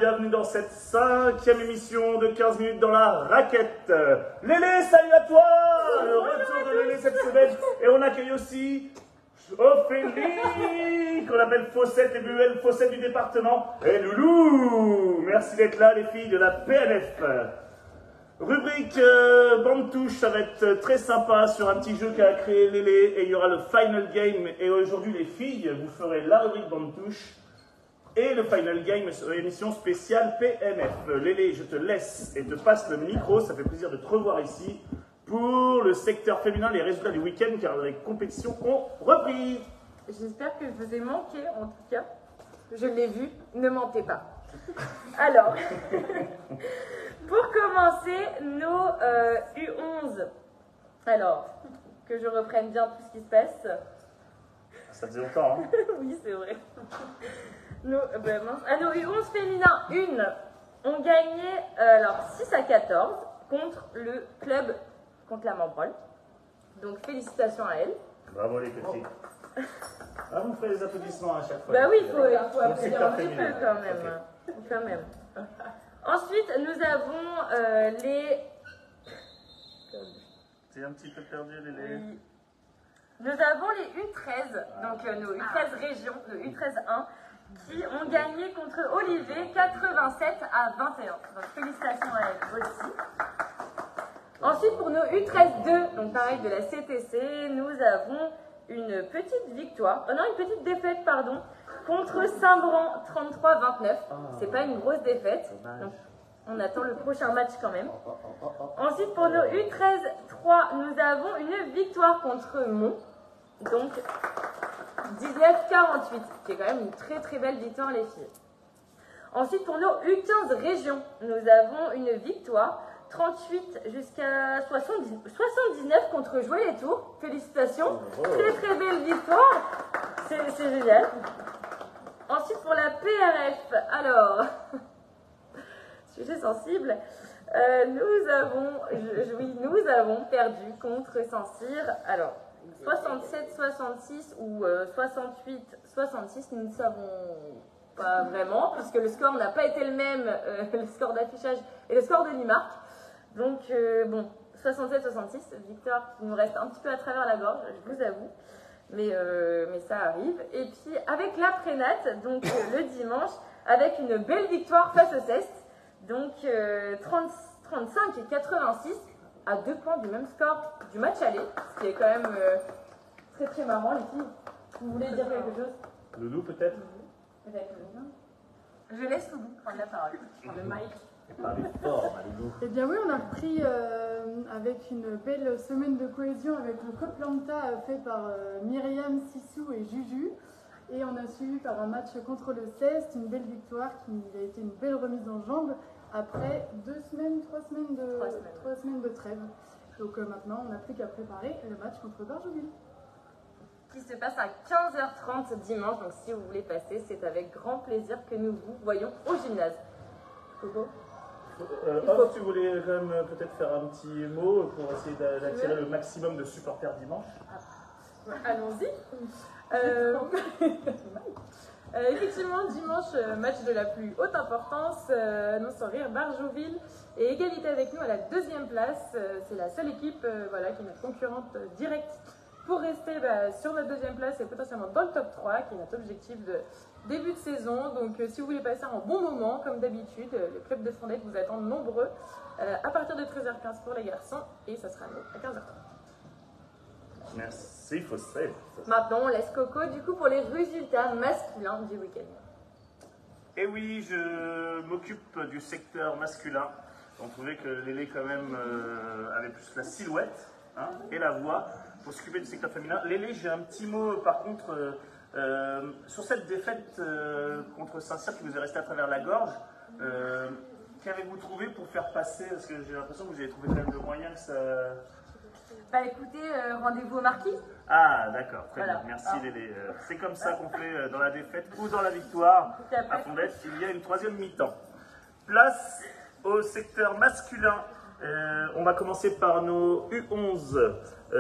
bienvenue dans cette 5e émission de 15 minutes dans la raquette. Lélé, salut à toi. Le retour de Lélé cette semaine. Et on accueille aussi Ophélie, qu'on appelle Fossette et Buelle, Fossette du département. Et Loulou, merci d'être là les filles de la PNF. Rubrique bande touche, ça va être très sympa sur un petit jeu qu'a créé Lélé. Et il y aura le final game. Et aujourd'hui les filles, vous ferez la rubrique bande touche. Et le Final Game, émission spéciale PNF. Lélé, je te laisse et te passe le micro. Ça fait plaisir de te revoir ici pour le secteur féminin, les résultats du week-end, car les compétitions ont repris. J'espère que je vous ai manqué, en tout cas. Je l'ai vu, ne mentez pas. Alors, pour commencer, nos U11. Alors, que je reprenne bien tout ce qui se passe. Ça faisait longtemps, hein. Oui, c'est vrai. Nos U11 féminins, ont gagné 6-14 contre le club, contre la Mambrol. Donc félicitations à elles. Bravo les petites. Ah, vous faites les applaudissements à chaque fois. Bah oui, il faut applaudir un petit peu quand même. Okay. Quand même. Ensuite, nous avons les... C'est un petit peu perdu, Lélé. Oui. Nous avons les U13, donc nos U13 régions, le U13-1, qui ont gagné contre Olivier 87-21. Donc félicitations à elles aussi. Ensuite, pour nos U13-2, donc pareil de la CTC, nous avons une petite victoire, une petite défaite, pardon, contre Saint-Bran 33-29. C'est pas une grosse défaite, donc on attend le prochain match quand même. Ensuite, pour nos U13-3, nous avons une victoire contre Mont, donc 19-48, qui est quand même une très très belle victoire les filles. Ensuite, pour nos U15 régions, nous avons une victoire 38 jusqu'à 79 contre Jouer les Tours. Félicitations, très très belle victoire, c'est génial. Ensuite, pour la PRF, alors, sujet sensible, nous avons perdu contre Saint-Cyr, alors 67-66 ou 68-66, nous ne savons pas vraiment, puisque le score n'a pas été le même, le score d'affichage et le score de Limarc. Donc, 67-66, victoire qui nous reste un petit peu à travers la gorge, je vous avoue, mais ça arrive. Et puis, avec la Prénat, donc le dimanche, avec une belle victoire face au CEST, donc 35 et 86, à 2 points du même score du match aller, ce qui est quand même très très marrant, les filles. Vous voulez dire quelque chose? Loulou peut-être? Je laisse Loulou prendre la parole. Le mic. Parlez fort, Loulou. Eh bien oui, on a repris avec une belle semaine de cohésion avec le Koh-Planta fait par Myriam, Sissou et Juju. Et on a suivi par un match contre le CEST, une belle victoire qui a été une belle remise en jambes après 3 semaines de trêve. Donc maintenant, on n'a plus qu'à préparer le match contre Barjouville. Qui se passe à 15h30 dimanche, donc si vous voulez passer, c'est avec grand plaisir que nous vous voyons au gymnase. Coco tu voulais quand même peut-être faire un petit mot pour essayer d'attirer le maximum de supporters dimanche? Allons-y. Effectivement, dimanche, match de la plus haute importance, non sans rire, Barjouville et égalité avec nous à la 2e place. C'est la seule équipe qui est notre concurrente directe pour rester sur notre 2e place et potentiellement dans le top 3, qui est notre objectif de début de saison. Donc si vous voulez passer un bon moment, comme d'habitude, le club de Fondette vous attend nombreux à partir de 13h15 pour les garçons et ça sera à 15h30. Merci, Fossette. Maintenant, on laisse Coco du coup pour les résultats masculins du week-end. Et oui, je m'occupe du secteur masculin. On trouvait que Lélé quand même avait plus la silhouette et la voix pour s'occuper du secteur féminin. Lélé, j'ai un petit mot par contre sur cette défaite contre Saint-Cyr qui vous est restée à travers la gorge. Qu'avez-vous trouvé pour faire passer, parce que j'ai l'impression que vous avez trouvé quand même le moyen que ça... Bah écoutez, rendez-vous au marquis. Ah d'accord, très Voilà. bien, merci Lélé. C'est comme ça qu'on fait dans la défaite ou dans la victoire à Fondette. Il y a une 3e mi-temps. Place au secteur masculin. On va commencer par nos U11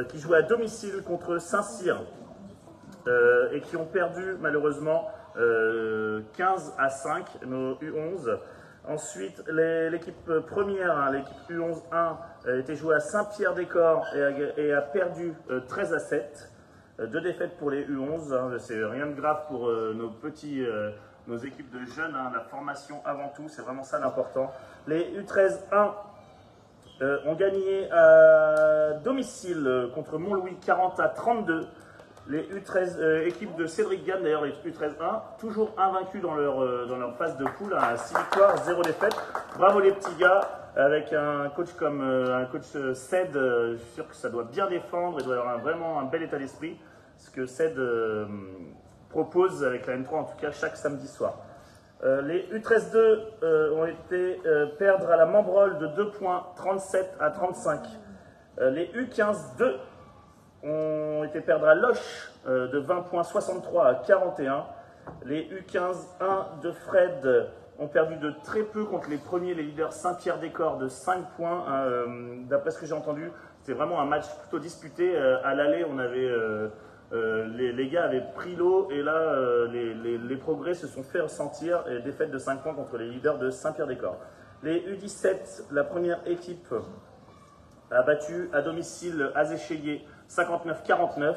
qui jouaient à domicile contre Saint-Cyr et qui ont perdu malheureusement 15-5, nos U11. Ensuite, l'équipe première, hein, l'équipe U11-1, était jouée à Saint-Pierre-des-Corps et a perdu 13-7. 2 défaites pour les U11, hein, c'est rien de grave pour nos équipes de jeunes, hein, la formation avant tout, c'est vraiment ça l'important. Les U13-1 ont gagné à domicile contre Montlouis 40-32. Les U13 équipes de Cédric Gann, d'ailleurs les U13-1, toujours invaincus dans leur phase de poule, à 6 victoires, 0 défaites. Bravo les petits gars, avec un coach comme un coach Ced, je suis sûr que ça doit bien défendre et doit avoir vraiment un bel état d'esprit, ce que Ced propose avec la N3 en tout cas chaque samedi soir. Les U13-2 ont été perdre à la Membrol de 2 points, 37-35. Les U15-2 ont été perdre à Loches de 20 points, 63-41. Les U15-1 de Fred ont perdu de très peu contre les premiers, les leaders Saint-Pierre-des-Corps de 5 points. D'après ce que j'ai entendu, c'était vraiment un match plutôt disputé. À l'aller, on avait... les gars avaient pris l'eau et là, les progrès se sont fait ressentir. Et défaite de 5 points contre les leaders de Saint-Pierre-des-Corps. Les U17, la première équipe a battu à domicile Azéchélier 59-49.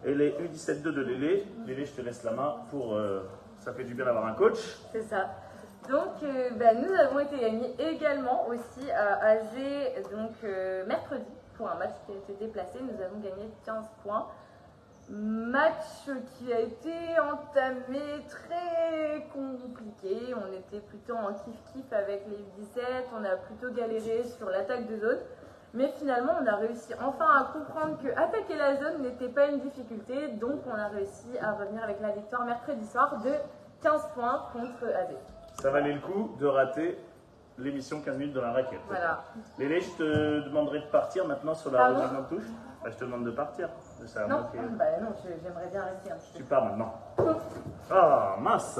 Et les U17-2 de Lélé. Lélé, je te laisse la main pour... ça fait du bien d'avoir un coach. C'est ça. Donc, nous avons été gagnés également aussi à Azé, donc mercredi, pour un match qui a été déplacé. Nous avons gagné 15 points. Match qui a été entamé très compliqué. On était plutôt en kiff-kiff avec les 17. On a plutôt galéré sur l'attaque de zone. Mais finalement, on a réussi enfin à comprendre que attaquer la zone n'était pas une difficulté. Donc, on a réussi à revenir avec la victoire mercredi soir de 15 points contre AZ. Ça valait le coup de rater l'émission 15 minutes dans la raquette. Voilà. Lélé, je te demanderai de partir maintenant sur la rubrique de touche. Bah, je te demande de partir. Ça non, non, j'aimerais bien rester un petit peu. Tu pars maintenant. Ah, mince.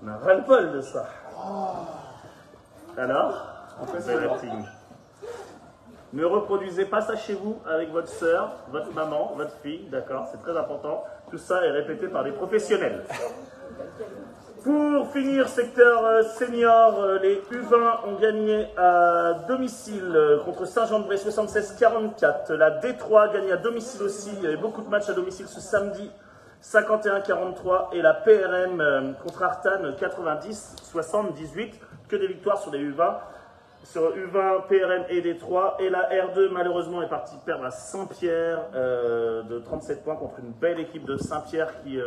On a ras-le-bol de ça. Alors, on fait ça l'acting. Ne reproduisez pas ça chez vous avec votre soeur, votre maman, votre fille, d'accord? C'est très important. Tout ça est répété par des professionnels. Pour finir, secteur senior, les U20 ont gagné à domicile contre Saint-Jean-de-Bray 76-44. La D3 gagne à domicile aussi. Il y avait beaucoup de matchs à domicile ce samedi, 51-43. Et la PRM contre Artane 90-78. Que des victoires sur les U20. Sur U20, PRM et D3. Et la R2, malheureusement, est partie perdre à Saint-Pierre de 37 points contre une belle équipe de Saint-Pierre qui,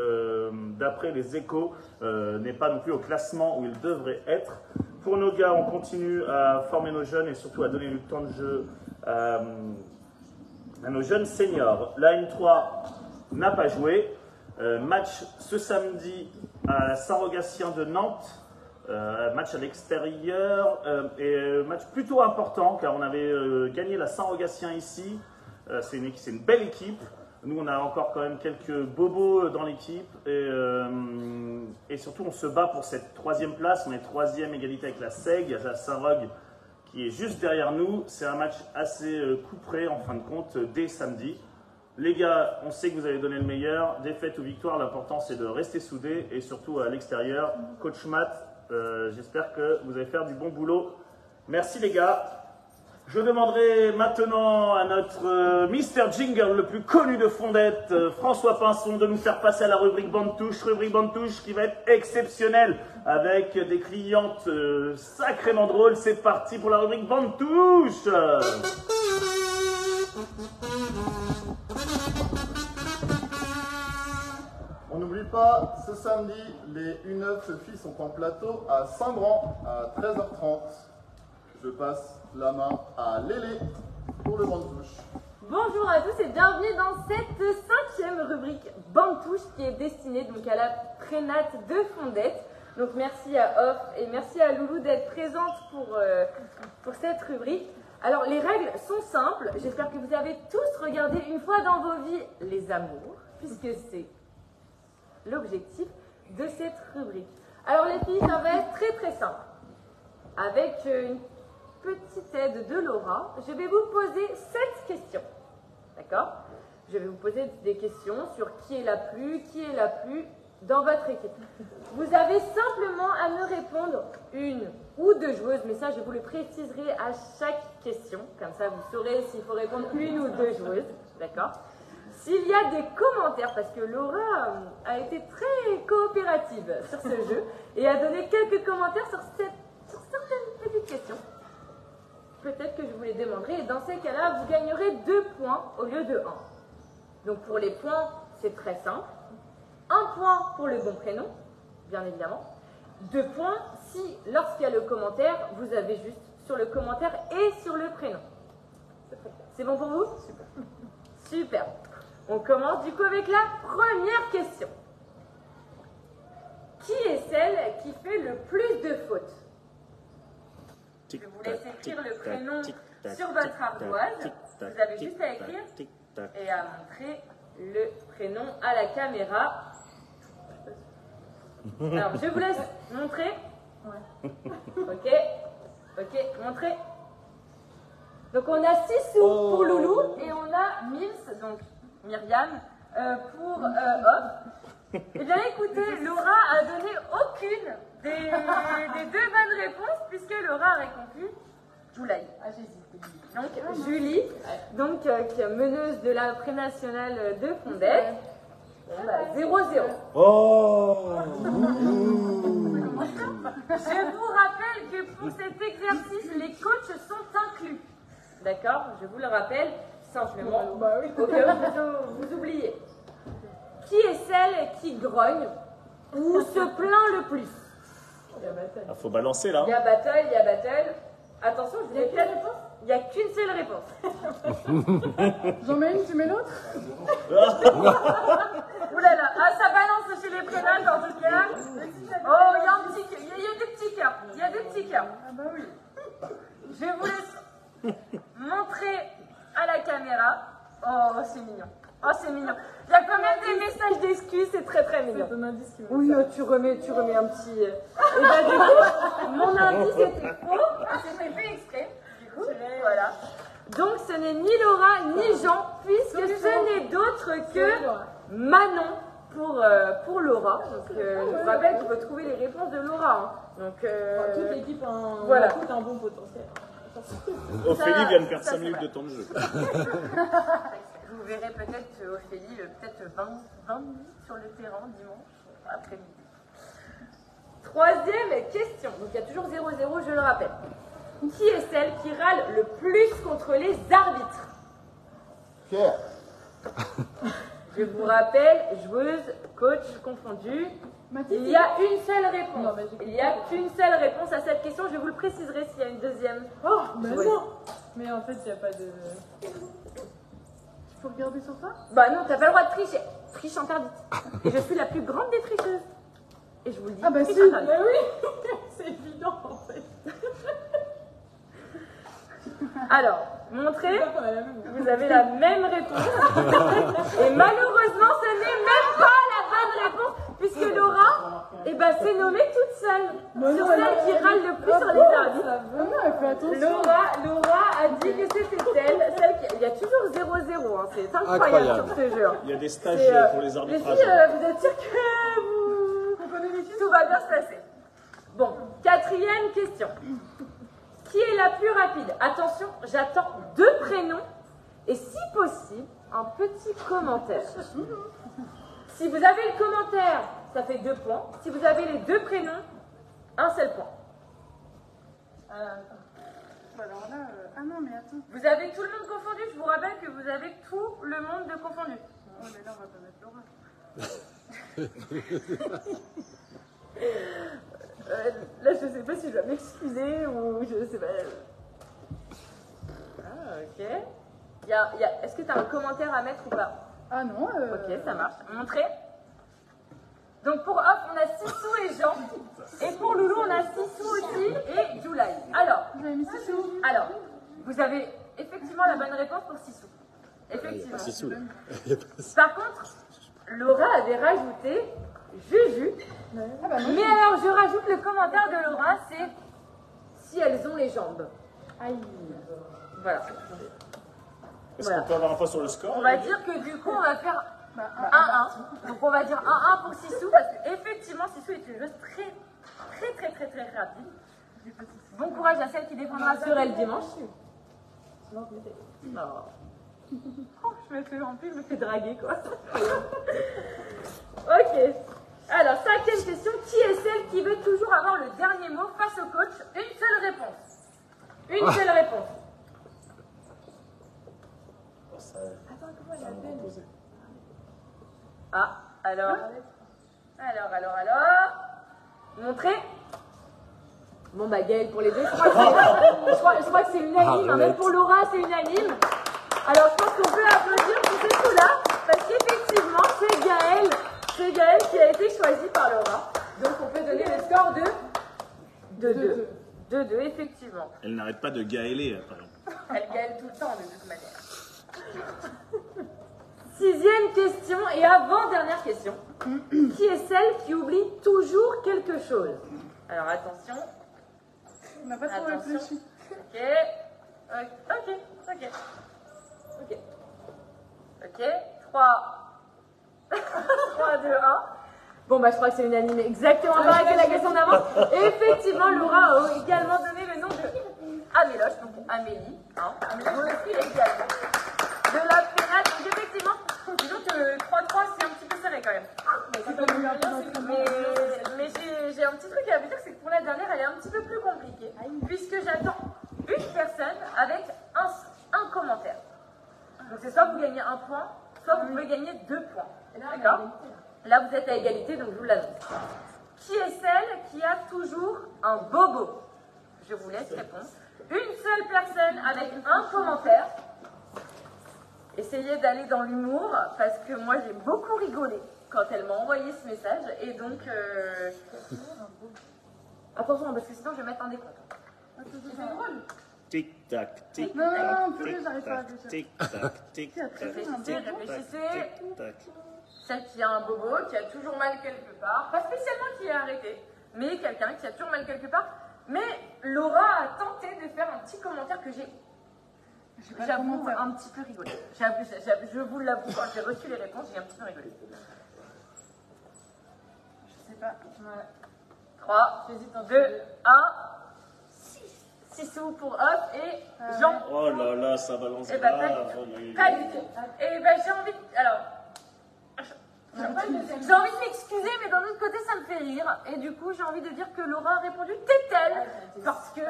d'après les échos, n'est pas non plus au classement où il devrait être. Pour nos gars, on continue à former nos jeunes et surtout à donner du temps de jeu à nos jeunes seniors. La N3 n'a pas joué. Match ce samedi à Saint-Rogatien de Nantes. Match à l'extérieur et match plutôt important car on avait gagné la Saint-Rogatien ici. C'est une belle équipe. Nous, on a encore quand même quelques bobos dans l'équipe et surtout on se bat pour cette 3e place. On est 3e égalité avec la SEG, la Saint-Rogue qui est juste derrière nous. C'est un match assez couperé en fin de compte dès samedi. Les gars, on sait que vous avez donné le meilleur. Défaite ou victoire, l'important c'est de rester soudés et surtout à l'extérieur. Coach Matt, j'espère que vous allez faire du bon boulot. Merci les gars. Je demanderai maintenant à notre Mister Jingle le plus connu de Fondette, François Pinson, de nous faire passer à la rubrique bande touche. Rubrique bande touche qui va être exceptionnelle avec des clientes sacrément drôles. C'est parti pour la rubrique bande touche. On n'oublie pas, ce samedi, les U9 filles sont en plateau à Saint-Grand à 13h30. Je passe la main à Lélé pour le bande touche. Bonjour à tous et bienvenue dans cette 5e rubrique bande touche qui est destinée donc à la prénate de Fondette. Donc merci à Off et merci à Loulou d'être présente pour cette rubrique. Alors les règles sont simples, j'espère que vous avez tous regardé une fois dans vos vies Les Amours, puisque c'est l'objectif de cette rubrique. Alors les filles, ça va être très très simple. Avec une petite aide de Laura, je vais vous poser 7 questions. D'accord? Je vais vous poser des questions sur qui est la plus dans votre équipe. Vous avez simplement à me répondre une ou deux joueuses, mais ça je vous le préciserai à chaque question, comme ça vous saurez s'il faut répondre une ou deux joueuses, d'accord? S'il y a des commentaires, parce que Laura a été très coopérative sur ce jeu et a donné quelques commentaires sur certaines petites questions, peut-être que je vous les demanderai, et dans ces cas-là, vous gagnerez 2 points au lieu de 1. Donc pour les points, c'est très simple. 1 point pour le bon prénom, bien évidemment. 2 points si, lorsqu'il y a le commentaire, vous avez juste sur le commentaire et sur le prénom. C'est bon pour vous? Super. Super. On commence du coup avec la première question. Qui est celle qui fait le plus de fautes? Je vous laisse écrire le prénom sur votre ardoise. Vous avez juste à écrire et à montrer le prénom à la caméra. Alors, je vous laisse montrer. Ok. Ok, montrez. Donc, on a Sissou pour Loulou et on a Mims, donc Myriam, pour Hop. Eh bien, écoutez, Laura a donné aucune des 2 bonnes réponses puisque Laura a répondu Joulaï. Ah, j'hésite. Donc, Julie, donc, qui est meneuse de la pré-nationale de Fondette. 0-0. Oh. Je vous rappelle que pour cet exercice, les coachs sont inclus. D'accord? Je vous le rappelle, simplement, au cas où vous oubliez. Qui est celle qui grogne ou se plaint le plus? Ah, faut balancer là. Il y a battle, il y a battle. Attention, je vous ai peut-être réponse. Il n'y a qu'une seule réponse. J'en mets une, tu mets l'autre? Ouh là là, ah, ça balance chez les prénages en tout cas. Oh, il y a des petits cœurs. Il y a des petits cœurs. Ah bah oui. Je vous laisse montrer à la caméra. Oh, c'est mignon. Oh, c'est mignon. Il y a quand même des messages d'excuses, c'est très très mignon. Oui, tu remets un petit... Et bah du coup, mon indice était faux. C'était fait exprès. Du coup, voilà. Donc ce n'est ni Laura ni Jean, puisque ce n'est d'autre que Manon pour Laura. Donc je vous rappelle qu'il faut trouver les réponses de Laura. Hein. Donc toute l'équipe a un bon potentiel. Ophélie vient de perdre 5 minutes de temps de jeu. Vous verrez peut-être Ophélie, peut-être 20 minutes sur le terrain dimanche après-midi. Troisième question. Donc il y a toujours 0-0, je le rappelle. Qui est celle qui râle le plus contre les arbitres? Pierre. Je vous rappelle, joueuse, coach confondue, il y a une seule réponse. Il n'y a qu'une seule réponse à cette question. Je vous le préciserai s'il y a une deuxième. Oh, mais non. Mais en fait, il n'y a pas de... Faut regarder sur toi? Bah non, t'as pas le droit de tricher. Triche interdite. Et je suis la plus grande des tricheuses. Et je vous le dis. Ah bah triche si. interdite. Mais oui, c'est évident en fait. Alors, montrez. C'est pas qu'on a la même. Vous avez la même réponse. Et malheureusement, ce n'est même pas la bonne réponse, puisque Laura, s'est nommée toute seule. Sur celle qui râle le plus sur les arbitres. Ah non, elle fait attention. Laura a dit que c'était celle qui... Il y a toujours 0-0, hein. C'est incroyable sur ce jeu. Il y a des stages pour les Les arbitrages. filles, vous êtes sûres que tout va bien se passer? Bon, quatrième question. Qui est la plus rapide? Attention, j'attends 2 prénoms et si possible, un petit commentaire. Si vous avez le commentaire, ça fait 2 points. Si vous avez les 2 prénoms, un seul point. Alors là, ah non, mais attends. Vous avez tout le monde confondu. Je vous rappelle que vous avez tout le monde de confondu. Oh, mais là, on va pas mettre Laura. Là, je sais pas si je dois m'excuser ou je sais pas. Ah, ok. Est-ce que tu as un commentaire à mettre ou pas? Ah non. Ok, ça marche. Montrez. Donc pour Hop, on a Sissou et Jean. Et pour Loulou, on a Sissou aussi et Joulaï. Alors, J'avais mis Sissou. alors, vous avez effectivement la bonne réponse pour Sissou. Effectivement. Sissou, là. Par contre, Laura avait rajouté Juju. Ah bah non. Mais alors, je rajoute le commentaire de Laura, c'est si elles ont les jambes. Aïe. Voilà. Est-ce qu'on peut avoir un point sur le score? On va dire que du coup, on va faire 1-1. Donc on va dire 1-1 pour Sissou parce qu'effectivement Sissou est une joueuse très rapide. Bon courage à celle qui défendra sur elle dimanche. Non. Oh, je me fais draguer quoi. Ok. Alors, 5e question. Qui est celle qui veut toujours avoir le dernier mot face au coach? Une seule réponse. Une seule réponse. Attends, comment elle appelle? Ah, alors. Montrez. Bon bah Gaëlle pour les deux. Je crois que c'est unanime. Hein, même pour Laura, c'est unanime. Alors je pense qu'on peut applaudir pour ces coups-là. Parce qu'effectivement, c'est Gaëlle qui a été choisie par Laura. Donc on peut donner le score de 2. 2, effectivement. Elle n'arrête pas de gaëler, par exemple. Elle gaëlle tout le temps, de toute manière. 6e question et avant-dernière question. Qui est celle qui oublie toujours quelque chose? Alors attention. On n'a pas trop réfléchi. Ok. 3, 2, 1. Bon, bah, je crois que c'est unanime exactement pareil que la question d'avant. Et effectivement, Laura a également donné le nom de Améloche, donc Amélie. Hein. Amélie aussi également. De la pénate. Donc, effectivement, disons que 3-3, c'est un petit peu serré quand même. Mais j'ai un petit truc à vous dire, c'est que pour la dernière, elle est un petit peu plus compliquée. Puisque j'attends une personne avec un commentaire. Donc, c'est soit vous gagnez 1 point, soit vous pouvez gagner 2 points. D'accord? Là, vous êtes à égalité, donc je vous l'annonce. Qui est celle qui a toujours un bobo? Je vous laisse répondre. Une seule personne avec un commentaire. Essayez d'aller dans l'humour, parce que moi, j'ai beaucoup rigolé quand elle m'a envoyé ce message. Et donc, attention, parce que sinon, je vais mettre un décompte. C'est drôle. Tic-tac, tic-tac, Non, plus j'arrive pas à réfléchir. tic-tac, tic-tac, Réfléchissez. Celle qui a un bobo, qui a toujours mal quelque part, pas spécialement qui est arrêté, mais quelqu'un qui a toujours mal quelque part. Mais Laura a tenté de faire un petit commentaire que j'avoue, un petit peu rigolé. Je vous l'avoue, quand j'ai reçu les réponses, j'ai un petit peu rigolé. Je sais pas. 3, 2, 1, 6 sous pour Hop et Jean. Oh là là, ça balance Eh ben, grave. pas du tout. Et ben, j'ai envie de... Alors... J'ai envie de m'excuser, mais d'un autre côté, ça me fait rire. Et du coup, j'ai envie de dire que Laura a répondu Tétel. Parce que...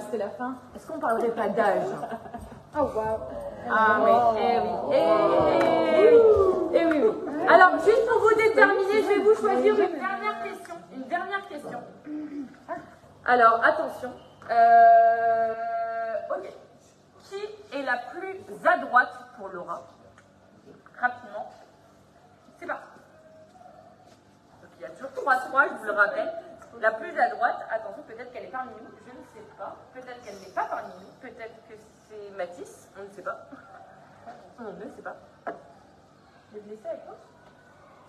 C'était la fin. Est-ce qu'on parlerait pas d'âge? Oh waouh. Ah oui, eh oui. Alors, juste pour vous déterminer, je vais vous choisir une dernière question. Alors, attention. Ok. Qui est la plus à droite pour Laura? Rapidement. C'est parti. Donc il y a toujours 3-3, je vous le rappelle. La plus à droite, attention, peut-être qu'elle est parmi nous, je ne sais pas. Peut-être qu'elle n'est pas parmi nous, peut-être que c'est Mathis, on ne sait pas. On ne sait pas. Les blessés avec moi?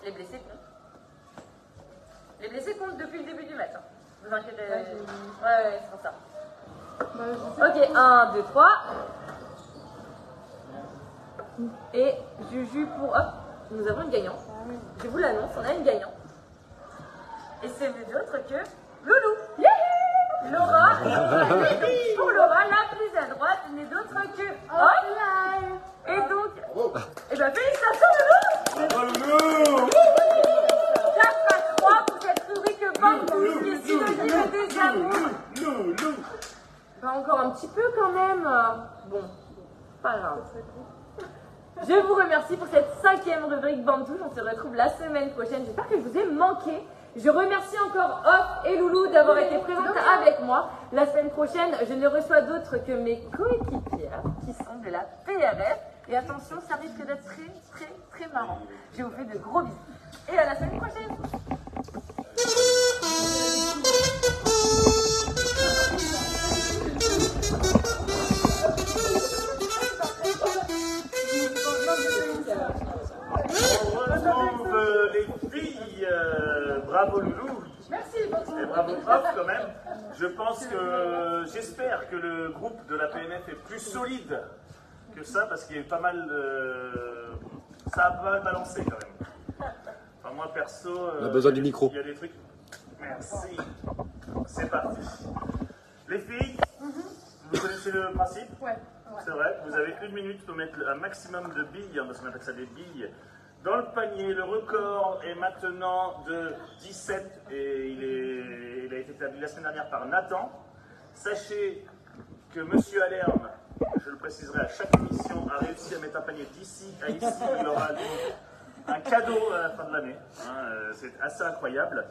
Les blessés comptent. Les blessés comptent depuis le début du match. Hein. Vous inquiétez. Ouais, c'est pour ça. Ok, 1, 2, 3. Et Juju pour Hop. Nous avons une gagnante. Je vous l'annonce, on a une gagnante. Et c'est d'autre que Loulou. Laura, pour Laura, la plus à droite n'est d'autre que Hop. Et donc, et ben félicitations Loulou. Bravo Loulou. 4-3 pour cette rubrique Bande qui est synonyme des amours. Loulou. Bah, encore un petit peu quand même. Bon, pas grave. Je vous remercie pour cette 5e rubrique Bande Touche. On se retrouve la semaine prochaine. J'espère que je vous ai manqué. Je remercie encore Hop et Loulou d'avoir été présentes avec moi. La semaine prochaine, je ne reçois d'autres que mes coéquipières qui sont de la PRF. Et attention, ça risque d'être très marrant. Je vous fais de gros bisous. Et à la semaine prochaine. On retrouve les filles. Bravo Loulou. Merci. Et bravo Hop quand même. Je pense que, j'espère que le groupe de la PNF est plus solide que ça parce qu'il y a eu pas mal Ça a pas mal balancé quand même. Enfin, moi perso. On a besoin du micro. Il y a des trucs. Merci. C'est parti. Les filles, vous connaissez le principe? Ouais. C'est vrai, vous avez 1 minute pour mettre un maximum de billes, parce qu'on appelle ça des billes, dans le panier. Le record est maintenant de 17 et il a été établi la semaine dernière par Nathan. Sachez que Monsieur Alerne, je le préciserai à chaque émission, a réussi à mettre un panier d'ici à ici. Il aura un cadeau à la fin de l'année. C'est assez incroyable.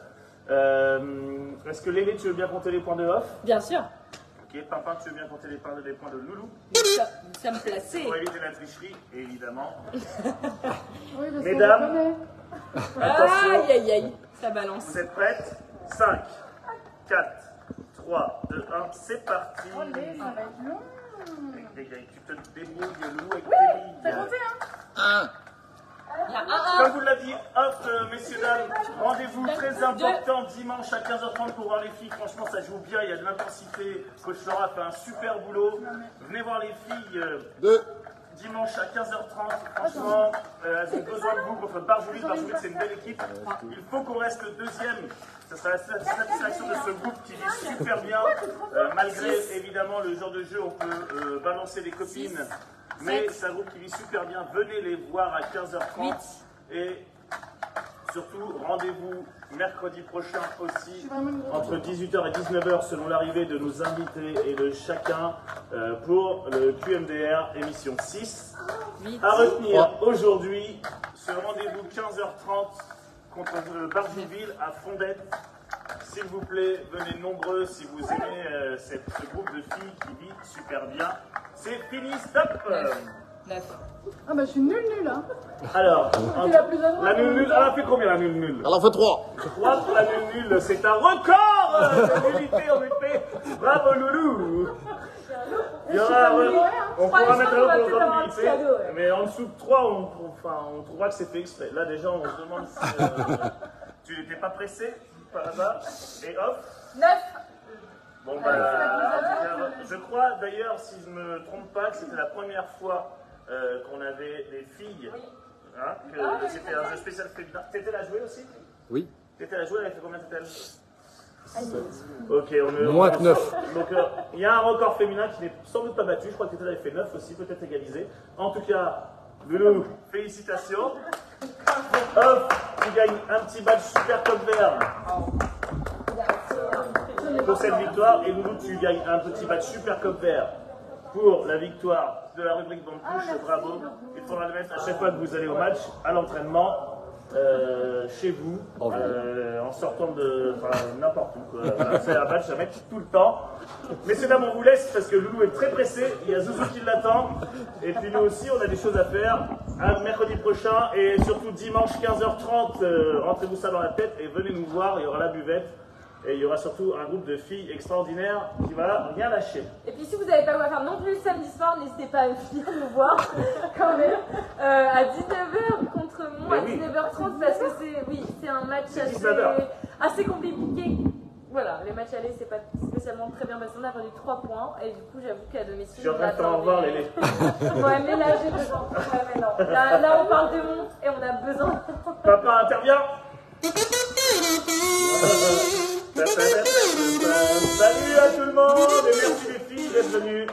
Est-ce que Lélé, tu veux bien compter les points de off? Bien sûr. Ok, Pimpin, tu veux bien compter les points de Loulou? Nous sommes placés. Pour éviter la tricherie, évidemment. Oui, je sais, Mesdames. je connais. Attention, Aïe, aïe, aïe. Ça balance. vous êtes prêtes? 5, 4, 3, 2, 1, c'est parti. Oh, les, ça va être long. Tu te débrouilles, Loulou, avec tes T'as billes. compté, hein? Il y a un. Comme vous l'a dit, hop, messieurs, dames, rendez-vous très important dimanche à 15h30 pour voir les filles. Franchement, ça joue bien, il y a de l'intensité. Coach Laura fait un super boulot. Venez voir les filles dimanche à 15h30. Franchement, elles ont besoin de vous contre Barjoulis. Barjoulis, c'est une belle équipe. Il faut qu'on reste deuxième. Ça sera la satisfaction de ce groupe qui vit super bien. Malgré, évidemment, le genre de jeu, on peut balancer les copines. Mais c'est un groupe qui vit super bien. Venez les voir à 15h30. Et surtout, rendez-vous mercredi prochain aussi, entre 18h et 19h, selon l'arrivée de nos invités et de chacun, pour le QMDR émission 6. À retenir aujourd'hui, ce rendez-vous 15h30 contre Barjouville à Fondette. S'il vous plaît, venez nombreux si vous aimez ce groupe de filles qui vit super bien. C'est fini, stop! 9. Ah bah je suis nulle, hein. Alors, C'est la plus à droite. la nulle, elle a fait combien la nulle? Elle en fait 3. 3 pour la nulle, c'est un record de nullité en effet. Bravo Loulou. Il y aura, on pourra mettre un autre pour le nullité, mais en dessous de 3, on trouvera que c'est fait exprès. Là déjà, on se demande si tu n'étais pas pressé par là-bas. Et hop. 9. Bon bah, je crois d'ailleurs, si je ne me trompe pas, que c'était la première fois qu'on avait des filles. Hein, que c'était un jeu spécial féminin. T'étais la jouer aussi? Oui. T'étais la jouer, elle a fait combien t'étais? Ok, on est. Moins que 9. Donc il y a un record féminin qui n'est sans doute pas battu. Je crois que t'étais avait fait 9 aussi, peut-être égalisé. En tout cas, Loulou, félicitations. Hop, tu gagnes un petit badge super top vert pour cette victoire. Et Loulou, tu gagnes un petit badge super cop vert pour la victoire de la rubrique Bande Touche. Bravo. Il faudra le mettre à chaque fois que vous allez au match, à l'entraînement, chez vous, en sortant de n'importe où. Voilà, c'est un badge à mettre tout le temps. Messieurs, dames, on vous laisse parce que Loulou est très pressé. Il y a Zouzou qui l'attend. Et puis nous aussi, on a des choses à faire. Un mercredi prochain et surtout dimanche 15h30. Rentrez-vous ça dans la tête et venez nous voir. Il y aura la buvette. Et il y aura surtout un groupe de filles extraordinaires qui va rien lâcher. Et puis si vous n'avez pas quoi faire non plus samedi soir, n'hésitez pas à venir nous voir quand même à 19h contre moi, à 19h30 parce que c'est un match assez compliqué. Voilà, les matchs allés c'est pas spécialement très bien parce qu'on a perdu 3 points et du coup j'avoue qu'à domicile. Je suis en train de t'en revoir, Lélé. Ouais, mais là j'ai besoin. Ouais, mais non. Là on parle de monde et on a besoin. Papa intervient. Salut à tout le monde et merci les filles d'être venues.